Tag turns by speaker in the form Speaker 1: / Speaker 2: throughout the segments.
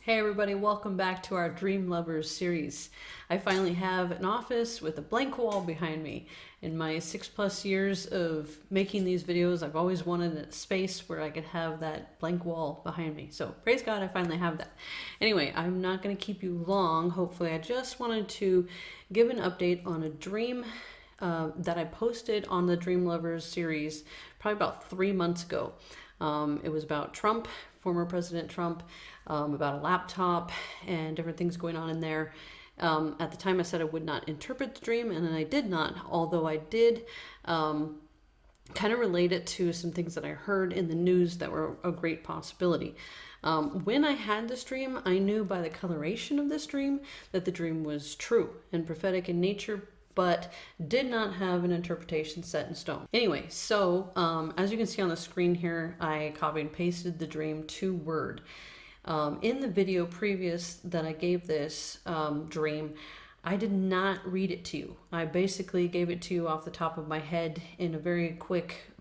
Speaker 1: Hey everybody, welcome back to our Dream Lovers series. I finally have an office with a blank wall behind me. In my 6+ years of making these videos, I've always wanted a space where I could have that blank wall behind me. So praise God, I finally have that. Anyway, I'm not going to keep you long. Hopefully, I just wanted to give an update on a dream that I posted on the Dream Lovers series probably about 3 months ago. It was about Trump, former President Trump, about a laptop and different things going on in there. At the time, I said I would not interpret the dream, and then I did not, although I did kind of relate it to some things that I heard in the news that were a great possibility. When I had this dream, I knew by the coloration of this dream that the dream was true and prophetic in nature, but did not have an interpretation set in stone. Anyway, so as you can see on the screen here, I copied and pasted the dream to Word. In the video previous that I gave this dream, I did not read it to you. I basically gave it to you off the top of my head in a very quick,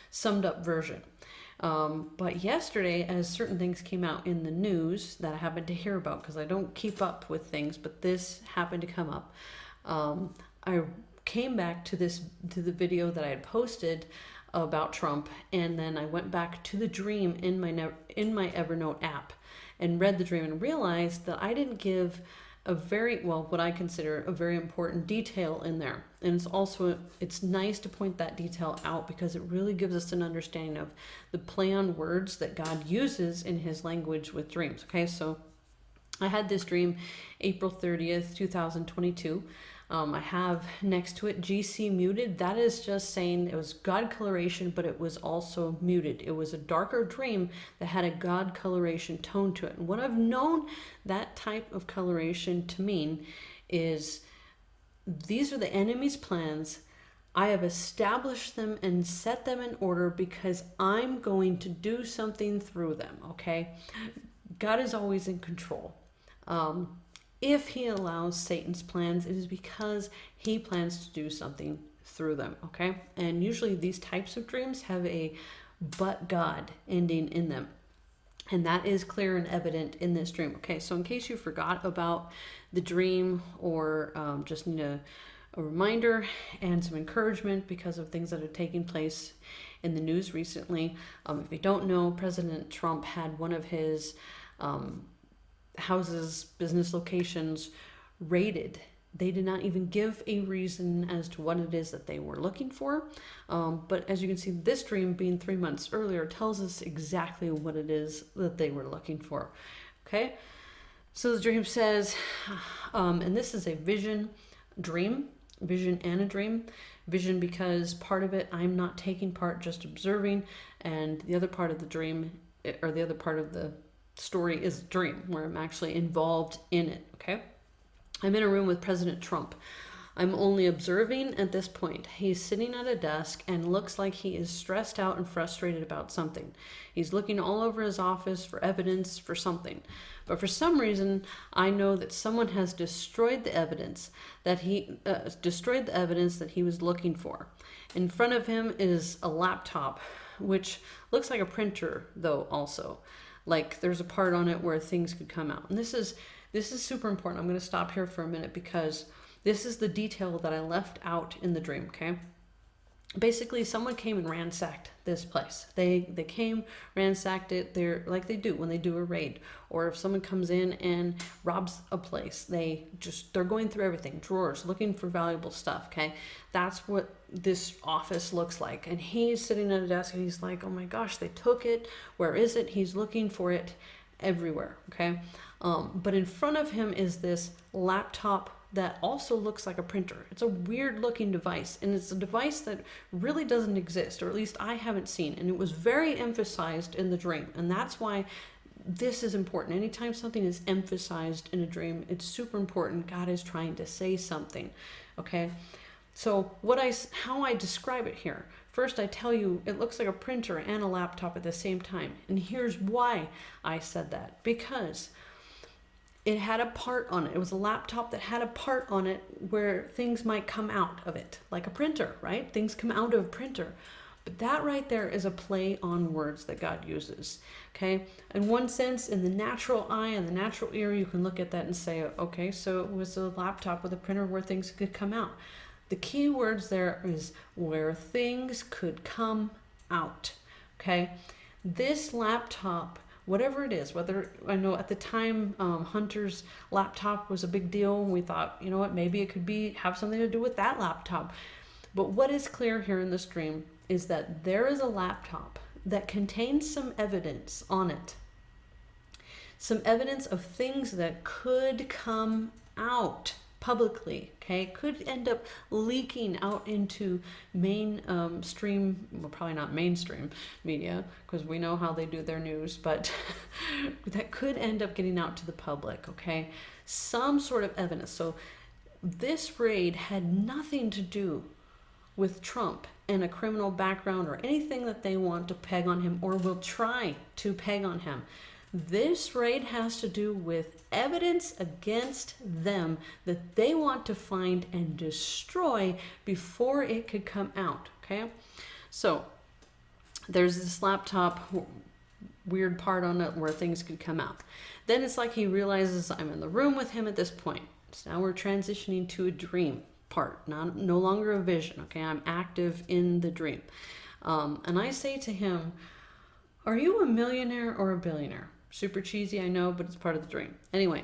Speaker 1: summed up version. But yesterday, as certain things came out in the news that I happened to hear about, because I don't keep up with things, but this happened to come up. I came back to the video that I had posted about Trump, and then I went back to the dream in my Evernote app and read the dream and realized that I didn't give a what I consider a very important detail in there. And it's nice to point that detail out because it really gives us an understanding of the play on words that God uses in his language with dreams. Okay, so I had this dream April 30th, 2022. I have next to it GC muted. That is just saying it was God coloration, but it was also muted. It was a darker dream that had a God coloration tone to it. And what I've known that type of coloration to mean is these are the enemy's plans. I have established them and set them in order because I'm going to do something through them, okay? God is always in control. If he allows Satan's plans, it is because he plans to do something through them, okay? And usually these types of dreams have a but God ending in them. And that is clear and evident in this dream. Okay, so in case you forgot about the dream or just need a reminder and some encouragement because of things that are taking place in the news recently. If you don't know, President Trump had one of his houses, business locations raided. They did not even give a reason as to what it is that they were looking for. But as you can see, this dream being 3 months earlier tells us exactly what it is that they were looking for. Okay, so the dream says, and this is a vision and a dream. Vision because part of it I'm not taking part, just observing, and the other part of the dream, or the other part of the story is a dream where I'm actually involved in it. Okay, I'm in a room with President Trump. I'm only observing at this point. He's sitting at a desk and looks like he is stressed out and frustrated about something. He's looking all over his office for evidence for something. But for some reason, I know that someone has destroyed the evidence that he was looking for. In front of him is a laptop, which looks like a printer, though also. Like there's a part on it where things could come out. And this is super important. I'm going to stop here for a minute because this is the detail that I left out in the dream, okay? Basically, someone came and ransacked this place. They came, ransacked it. They're like they do when they do a raid, or if someone comes in and robs a place, they're going through everything, drawers, looking for valuable stuff. Okay, that's what this office looks like. And he's sitting at a desk and he's like, "Oh my gosh, they took it. Where is it?" He's looking for it everywhere. Okay, but in front of him is this laptop that also looks like a printer. It's a weird looking device, and it's a device that really doesn't exist, or at least I haven't seen, and it was very emphasized in the dream. And that's why this is important. Anytime something is emphasized in a dream, it's super important. God is trying to say something. Okay, so how I describe it here. First, I tell you it looks like a printer and a laptop at the same time, and here's why I said that. Because it had a part on it. It was a laptop that had a part on it where things might come out of it, like a printer, right? Things come out of a printer. But that right there is a play on words that God uses. Okay, in one sense, in the natural eye and the natural ear, you can look at that and say, okay, so it was a laptop with a printer where things could come out. The key words there is where things could come out. Okay, this laptop, whatever it is, whether, I know at the time Hunter's laptop was a big deal, we thought, you know what, maybe it could have something to do with that laptop. But what is clear here in this dream is that there is a laptop that contains some evidence on it. Some evidence of things that could come out publicly, okay? Could end up leaking out into mainstream, well, probably not mainstream media, because we know how they do their news, but that could end up getting out to the public, okay? Some sort of evidence. So this raid had nothing to do with Trump and a criminal background or anything that they want to peg on him or will try to peg on him. This raid has to do with evidence against them that they want to find and destroy before it could come out, okay? So there's this laptop, weird part on it where things could come out. Then it's like he realizes I'm in the room with him at this point. So now we're transitioning to a dream part, no longer a vision, okay? I'm active in the dream. And I say to him, are you a millionaire or a billionaire? Super cheesy, I know, but it's part of the dream. Anyway,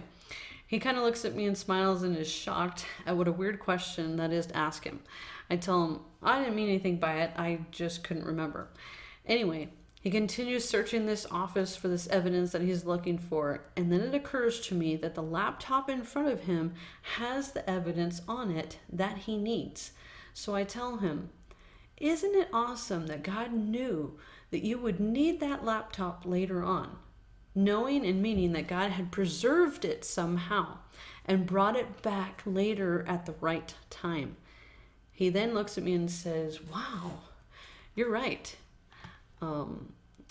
Speaker 1: he kind of looks at me and smiles and is shocked at what a weird question that is to ask him. I tell him, I didn't mean anything by it, I just couldn't remember. Anyway, he continues searching this office for this evidence that he's looking for, and then it occurs to me that the laptop in front of him has the evidence on it that he needs. So I tell him, isn't it awesome that God knew that you would need that laptop later on, knowing and meaning that God had preserved it somehow and brought it back later at the right time? He then looks at me and says, wow, you're right.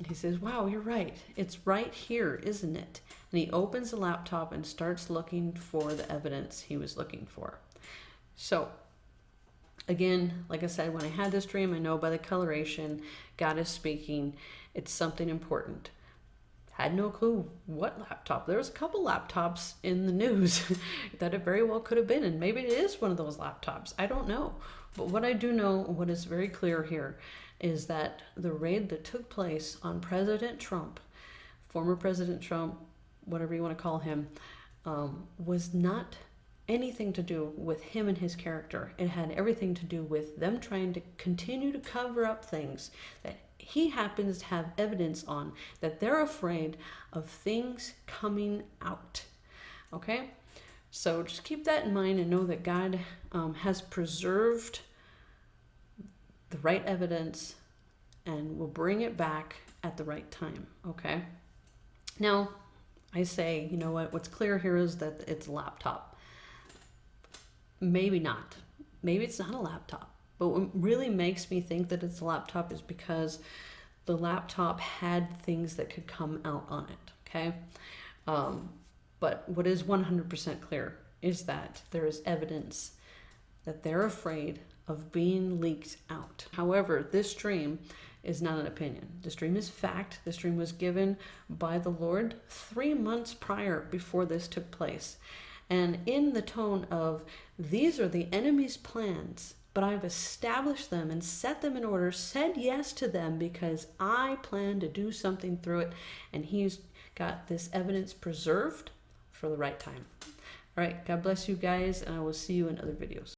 Speaker 1: He says, wow, you're right. It's right here, isn't it? And he opens the laptop and starts looking for the evidence he was looking for. So, again, like I said, when I had this dream, I know by the coloration, God is speaking. It's something important. Had no clue what laptop. There was a couple laptops in the news that it very well could have been, and maybe it is one of those laptops. I don't know. But what I do know, what is very clear here, is that the raid that took place on President Trump, former President Trump, whatever you want to call him, was not anything to do with him and his character. It had everything to do with them trying to continue to cover up things that he happens to have evidence on, that they're afraid of things coming out. Okay? So just keep that in mind and know that God has preserved the right evidence and will bring it back at the right time. Okay? Now, I say, you know what? What's clear here is that it's a laptop. Maybe not. Maybe it's not a laptop. But what really makes me think that it's a laptop is because the laptop had things that could come out on it, okay? But what is 100% clear is that there is evidence that they're afraid of being leaked out. However, this dream is not an opinion. This dream is fact. This dream was given by the Lord 3 months prior before this took place. And in the tone of, these are the enemy's plans, but I've established them and set them in order, said yes to them because I plan to do something through it. And he's got this evidence preserved for the right time. All right, God bless you guys, and I will see you in other videos.